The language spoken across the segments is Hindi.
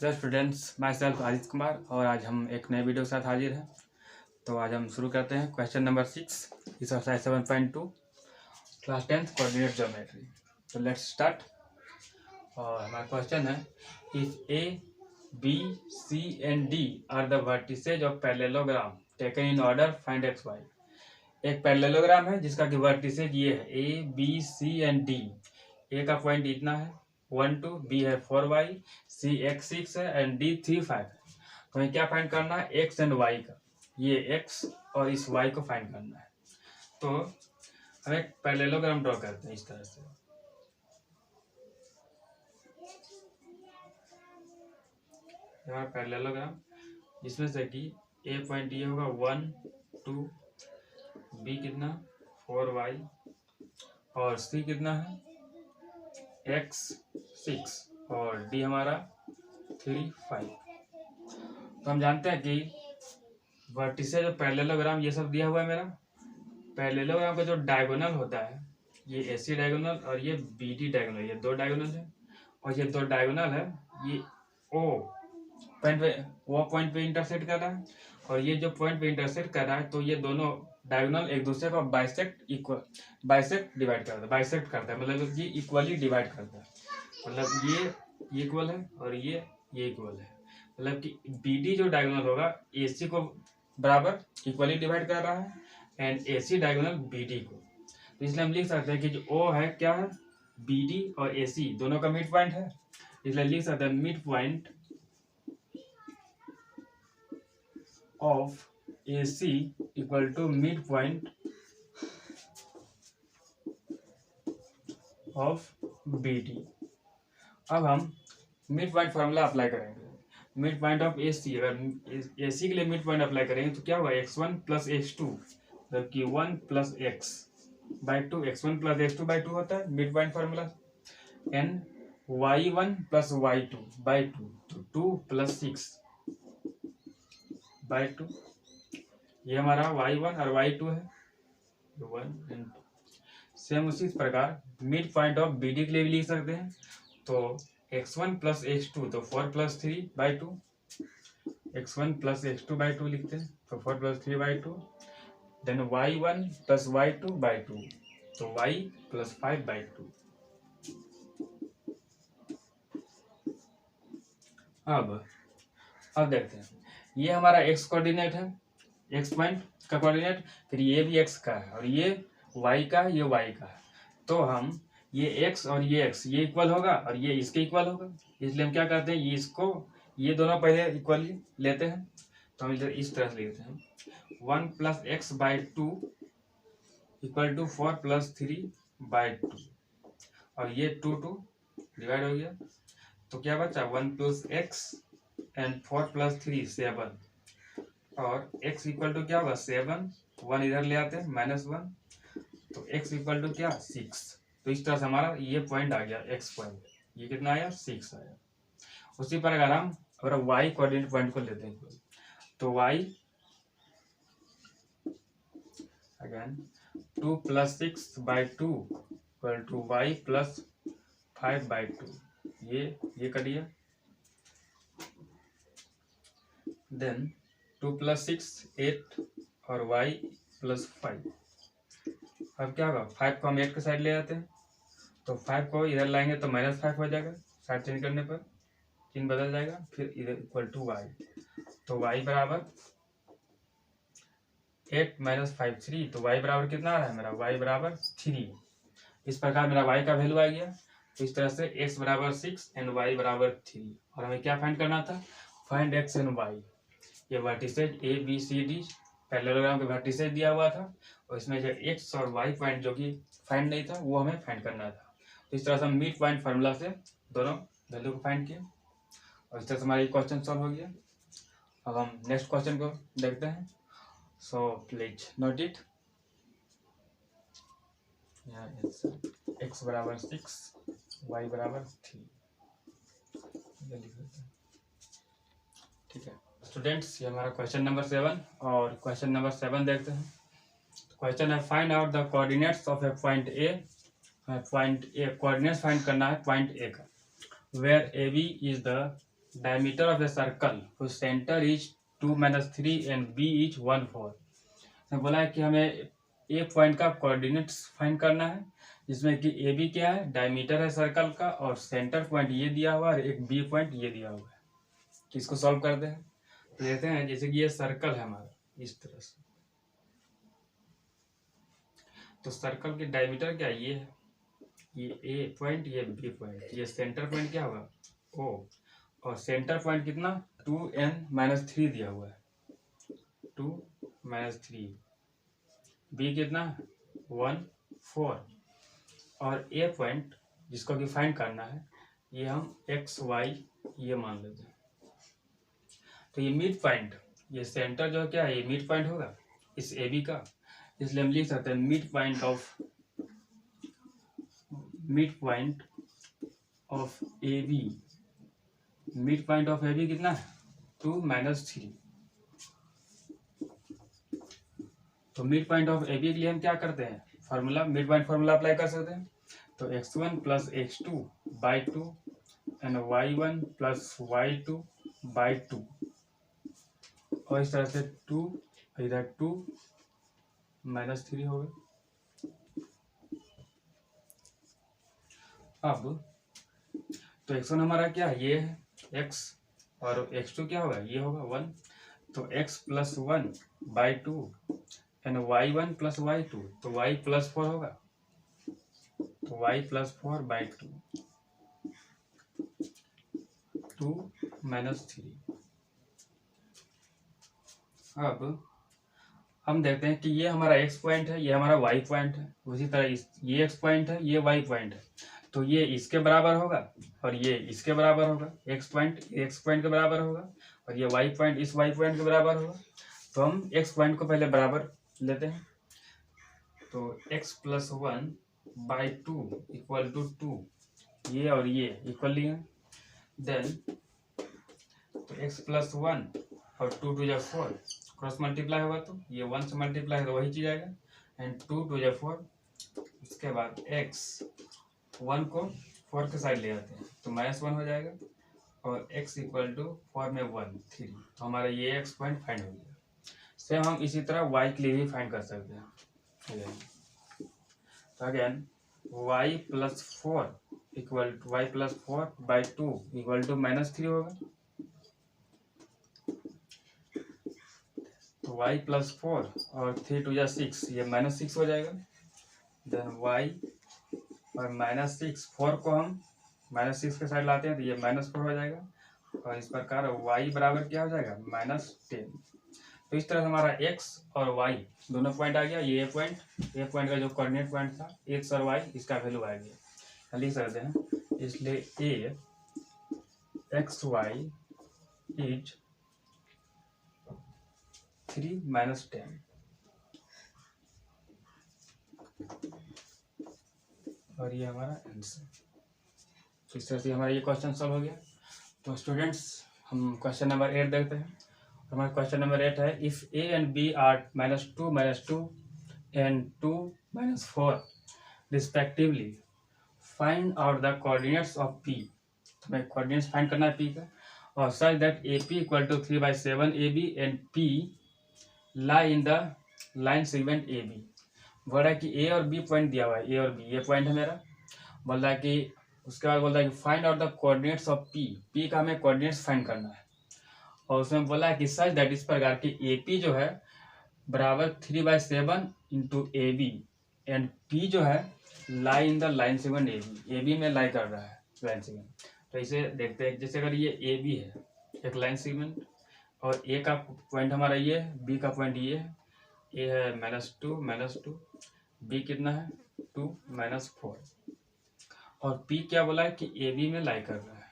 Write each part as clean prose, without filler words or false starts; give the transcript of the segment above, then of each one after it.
Hello students, my self Aditya Kumar और आज हम एक नए वीडियो के साथ हाजिर हैं। तो आज हम शुरू करते हैं question number 6 exercise 7.2 class 10th coordinate geometry. तो लेट्स स्टार्ट। और हमारा क्वेश्चन है, if A B C and D are the vertices of parallelogram taken in order find X Y. एक पैरेललोग्राम है जिसका कि वर्टिसेज ये है A B C and D. A का पॉइंट इतना है 1 2, बी है 4 वाई, सी x 6 है एंड डी 3 5 है। तो हमें क्या फाइंड करना है, एक्स एंड वाई का। ये x और इस y को फाइंड करना है। तो हम एक पैरेललोग्राम ड्रॉ करते हैं इस तरह से। हमारा पैरेललोग्राम जिसमें से कि ए पॉइंट ये होगा 1 2, बी कितना 4 वाई और सी कितना है x 6 और डी हमारा 3 5। तो हम जानते हैं कि वर्टिसेज और पैरेललोग्राम ये सब दिया हुआ है मेरा। पैरेललोग्राम का जो डायगोनल होता है ये एसी डायगोनल और ये बीडी डायगोनल, ये दो डायगोनल है। और ये दो डायगोनल है, ये ओ पॉइंट पे इंटरसेक्ट कर रहा है और ये जो पॉइंट पे इंटरसेक्ट कर रहा है, तो ये दोनों डायगोनल एक दूसरे को बाइसेक्ट डिवाइड करता है, बाइसेक्ट करता है, मतलब ये इक्वली डिवाइड करता है। मतलब ये इक्वल है और ये इक्वल है। मतलब कि बीडी जो डायगोनल होगा एसी को बराबर इक्वली डिवाइड कर रहा है एंड एसी डायगोनल बीडी को। तो इसलिए हम लिख सकते हैं कि जो ओ है क्या है, बीडी और एसी दोनों का मिड पॉइंट है। इसलिए लिख सकते हैं mid point of AC equal to mid point of BD. अब हम मिड पॉइंट फॉर्मूला अप्लाई करेंगे। मिड पॉइंट ऑफ एसी, अगर एसी के लिए मिड पॉइंट अप्लाई करेंगे तो क्या होगा, x1 प्लस x2, जबकि 1 plus x by 2, x1 plus x2 by 2 होता है mid point formula. And y1 plus y2 by 2, तो 2 प्लस 6 बाई 2, ये हमारा y1 और y2 है 1 एंड 2। सेम उसी प्रकार मिड पॉइंट ऑफ बीडी के लिए भी लिख सकते हैं। तो x1 प्लस x2 तो 4 plus 3 by 2, x1 plus x2 by 2 लिखते हैं तो 4 plus 3 by 2। Then y1 plus y2 by 2 तो y प्लस 5 बाई 2। अब देखते हैं, ये हमारा x कोऑर्डिनेट है, x पॉइंट का कोऑर्डिनेट, फिर ये भी x का है और ये y का है, ये y का है। तो हम ये x और ये x ये इक्वल होगा और ये इसके इक्वल होगा। इसलिए हम क्या करते हैं, ये इसको ये दोनों पहले इक्वली लेते हैं। तो हम इस तरह से लेते हैं 1 plus X by 2 equal to 4 plus 3 by 2 और ये 2 2 डिवाइड हो गया। तो क्या बचा 1 प्लस एक्स एंड 4 प्लस 3 7 और x इक्वल टू क्या होगा 7, 1 इधर ले आते हैं -1, तो x इक्वल टू क्या 6। तो इस तरह से हमारा ये पॉइंट आ गया x पॉइंट, ये कितना आया 6 आया। उसी पर अगर हम y कोऑर्डिनेट पॉइंट को लेते हैं तो y again 2 plus 6 by 2 equal to y plus 5 by 2, ये कर दिया। देन 2 प्लस 6 8 और y प्लस 5। अब क्या होगा, 5 को हम 8 के साइड ले आते हैं तो 5 को इधर लाएंगे तो -5 हो जाएगा, साइड चेंज करने पर चिन्ह बदल जाएगा, फिर इधर इक्वल टू y। तो y बराबर 8 - 5 3, तो y बराबर कितना आ रहा है मेरा, y बराबर 3। इस प्रकार मेरा y का वैल्यू आ गया। तो इस तरह से x बराबर 6 एंड y बराबर 3। और हमें क्या फाइंड करना था, फाइंड x एंड y। ये vertices A B C D parallelogram के वर्टिसेज दिया हुआ था और इसमें जो x और y पॉइंट जो कि फाइंड नहीं था वो हमें फाइंड करना था। तो इस तरह से हम मिड पॉइंट फार्मूला से दोनों वैल्यू को फाइंड किए और इस तरह से हमारा क्वेश्चन सॉल्व हो गया। अब हम नेक्स्ट क्वेश्चन को देखते हैं। So please note it. x बराबर 6 y बराबर 3, ठीक है स्टूडेंट्स। ये हमारा क्वेश्चन नंबर 7 और क्वेश्चन नंबर 7 देखते हैं। क्वेश्चन है, find out the coordinates of a point A. Point A coordinates find करना है पॉइंट ए का, where A B is the diameter of a circle whose center is 2-3 and B is 1-4। बोला है कि हमें ए पॉइंट का कोऑर्डिनेट्स फाइंड करना है, जिसमें कि ए बी क्या है, डायमीटर है सर्कल का, और सेंटर पॉइंट ये दिया हुआ है और एक बी पॉइंट ये दिया हुआ है। किसको सॉल्व करते हैं, लेते हैं जैसे कि ये सर्कल है हमारा इस तरह से, तो सर्कल की डायमीटर क्या ये है, ये ए पॉइंट ये बी पॉइंट, ये सेंटर पॉइंट क्या होगा ओ, और सेंटर पॉइंट कितना 2n-3 दिया हुआ है, 2-3, बी कितना 1-4, और ए पॉइंट जिसको कि फाइंड करना है ये हम x y ये मान लेते हैं। तो ये मिड पॉइंट, ये सेंटर जो है क्या है, ये मिड पॉइंट होगा इस ए बी का, इसलिए हम लिख सकते हैं mid point of A B, mid point of A B कितना है 2-3। तो mid point of A B के लिए हम क्या करते हैं, formula mid point formula apply कर सकते हैं। तो x1 + x2/2 and y1 + y2/2, और इस तरह से 2 इधर 2-3 हो गए। अब तो x1 हमारा क्या है ये है x, और x2 क्या होगा ये होगा 1, तो x + 1/2 एंड y1 + y2, तो y + 4 होगा, तो y + 4/2 2-3। अब हम देखते हैं कि ये हमारा x पॉइंट है, ये हमारा y पॉइंट है, उसी तरह ये x पॉइंट है, ये y पॉइंट है, तो ये इसके बराबर होगा और ये इसके बराबर होगा, x पॉइंट के बराबर होगा, और ये y पॉइंट इस y पॉइंट के बराबर होगा। तो हम x पॉइंट को पहले बराबर लेते हैं, तो x + 1/2 = 2, ये और ये इक्वल लिए, देन तो x + 1 और 2 × 4 क्रॉस मल्टीप्लाई होगा, तो ये 1 से मल्टीप्लाई है तो वही चीज आएगा, एंड 2 × 4, उसके बाद x 1 को 4 के साइड ले जाते हैं तो -1 हो जाएगा, और x = 4 में 1 3, तो हमारा ये x पॉइंट फाइंड हो गया। सेम हम इसी तरह y के लिए भी फाइंड कर सकते हैं। तो अगेन y + 4 = 4/2 = -3 होगा, तो y + 4 और 3 × 6 ये -6 हो जाएगा, देन y और -6 4 को हम -6 के साइड लाते हैं तो ये -4 हो जाएगा, और इस प्रकार y बराबर क्या हो जाएगा -10। तो इस तरह से हमारा x और y दोनों पॉइंट आ गया, ये ए पॉइंट का जो कोऑर्डिनेट पॉइंट था x और y इसका वैल्यू आ गया, लिख सकते हैं, इसलिए a xy = 3 - 10। और ये हमारा आंसर। तो इस तरह से हमारा ये क्वेश्चन सॉल्व हो गया। तो स्टूडेंट्स हम क्वेश्चन नंबर 8 देखते हैं। हमारा क्वेश्चन नंबर 8 है, if a and b are -2 and 2 - 4 respectively, find out the coordinates of p। हमें कोऑर्डिनेट्स फाइंड करना है p का, और such that AP = 3/7 AB and P lie in the line segment AB। बोल रहा है कि a और b पॉइंट दिया हुआ है, a और b ये पॉइंट है मेरा, बोल रहा है कि उसके बाद बोल रहा है कि find out the coordinates of p का हमें कोऑर्डिनेट्स फाइंड करना है, और उसमें बोला है कि सच दैट इस प्रकार की AP जो है बराबर 3/7 × AB एंड P जो है lie in the line segment AB में लाई कर रहा है लाइन सेगमेंट। तो इसे देखते हैं, जैसे अगर ये AB है एक लाइन सेगमेंट, और A का पॉइंट हमारा ये है, B का पॉइंट ये है, A है -2, B कितना है 2 - 4, और P क्या बोला है कि AB में लाई कर रहा है।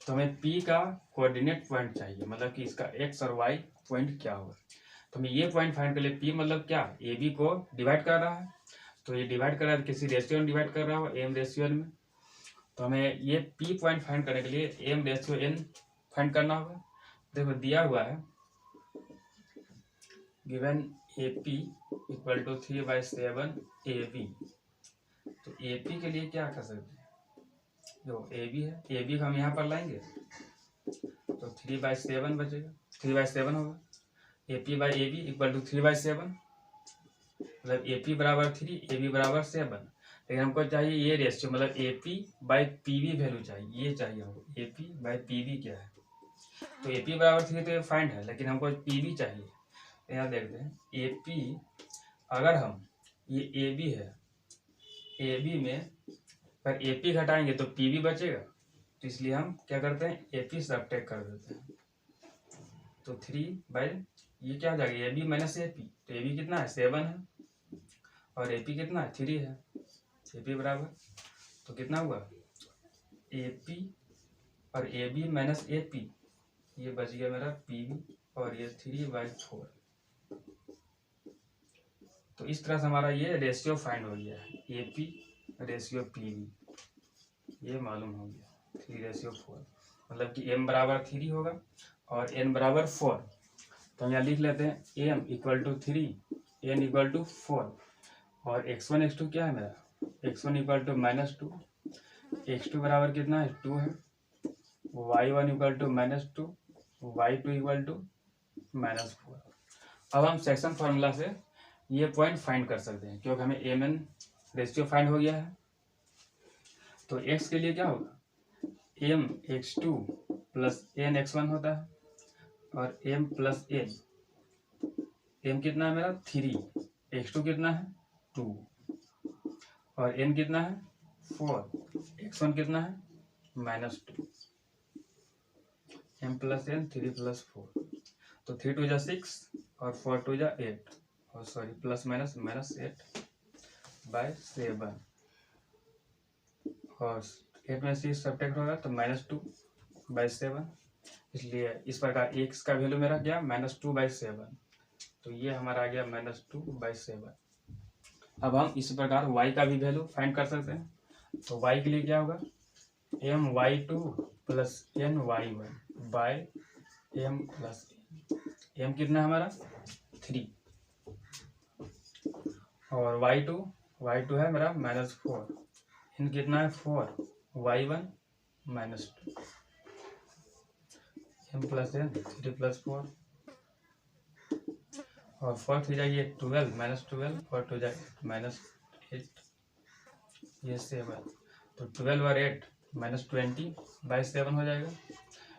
तो हमें P का कोऑर्डिनेट पॉइंट चाहिए, मतलब कि इसका x और y पॉइंट क्या होगा। तो हमें ये पॉइंट फाइंड कर लिए, P मतलब क्या AB को डिवाइड कर रहा है, तो ये डिवाइड कर रहा है किसी रेशियो में डिवाइड कर रहा हो m रेशियो में, तो हमें ये P पॉइंट फाइंड करने के लिए m/n फाइंड करना होगा। देखो दिया हुआ है गिवन AP = 3/7 AB, तो AP के लिए क्या कर सकते हैं, जो AB है AB को हम यहाँ पर लाएंगे, तो 3/7 बचेगा, 3/7 होगा। AP/AB इक्वल टू 3/7, मतलब AP बराबर 3, AB बराबर 7। लेकिन हमको चाहिए ये रेशियो, मतलब AP/PB वैल्यू चाहिए, ये चाहिए हमको। AP/PB क्या है, तो AP बराबर 3 तो ये फाइंड है, लेकिन हमको PB चाहिए। तो यहाँ देखते हैं AP, अगर हम ये AB है, AB में अगर AP घटाएंगे तो PB बचेगा, तो इसलिए हम क्या करते हैं AP सब्ट्रैक्ट कर देते हैं। तो 3 ये क्या हो जाएगा AB माइनस AP, तो AB कितना है 7 है और AP कितना है 3 है। AP बराबर तो कितना हुआ AP और AB माइनस AP, ये बच गया मेरा PB और ये 3/4। तो इस तरह से हमारा ये रेशियो फाइंड हो गया है, AP रेशियो PB, ये मालूम हो गया 3/4, मतलब कि M बराबर 3 होगा और N बराबर 4। तो हम यहाँ लिख लेते हैं M equal to 3, N equal to 4 और x1 x2 क्या है मेरा, x1 इक्वल टू -2, x2 बराबर कितना है 2 है, y1 equal to -2, y2 equal to -4। अब हम सेक्शन फार्मूला से ये पॉइंट फाइंड कर सकते हैं, क्योंकि हमें MN रेशियो फाइंड हो गया है। तो x के लिए क्या होगा, mx2 प्लस nx1 होता है और m प्लस n, m कितना है मेरा 3, x2 कितना है 2 और n कितना है 4, x1 कितना है -2, m प्लस n 3 प्लस 4, तो 3 2 जा 6 और 4 2 जा 8 और सॉरी प्लस माइनस -8/7 और 8 में से सब्ट्रैक्ट होगा तो -2/7, इसलिए इस प्रकार x का वैल्यू मेरा क्या -2/7, तो ये हमारा आ गया -2/7। अब हम इसी प्रकार y का भी वैल्यू फाइंड कर सकते हैं। तो y के लिए क्या होगा my2 plus ny1 by m plus m कितना है हमारा 3 और y2 है मेरा -4, n कितना है 4, y1 -2, m plus n 3 plus 4 और 4 3 जाइए 12 -12 और 2 जाए -8, ये 7, तो 12 और 8 -20/7 हो जाएगा।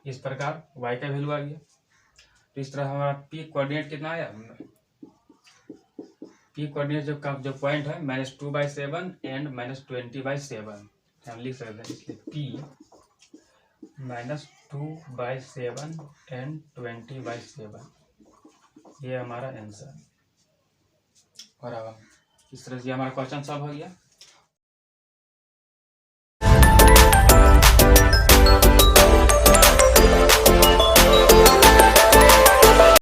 इस प्रकार y का वैल्यू आ गया। तो इस तरह हमारा p कोऑर्डिनेट कितना आया, p कोऑर्डिनेट जो पॉइंट है -2/7 एंड -20/7 हम लिख सकते हैं, इसलिए p -2/7 एंड 20/7, ये हमारा आंसर। और अब इस तरह से हमारा क्वेश्चन सॉल्व हो गया।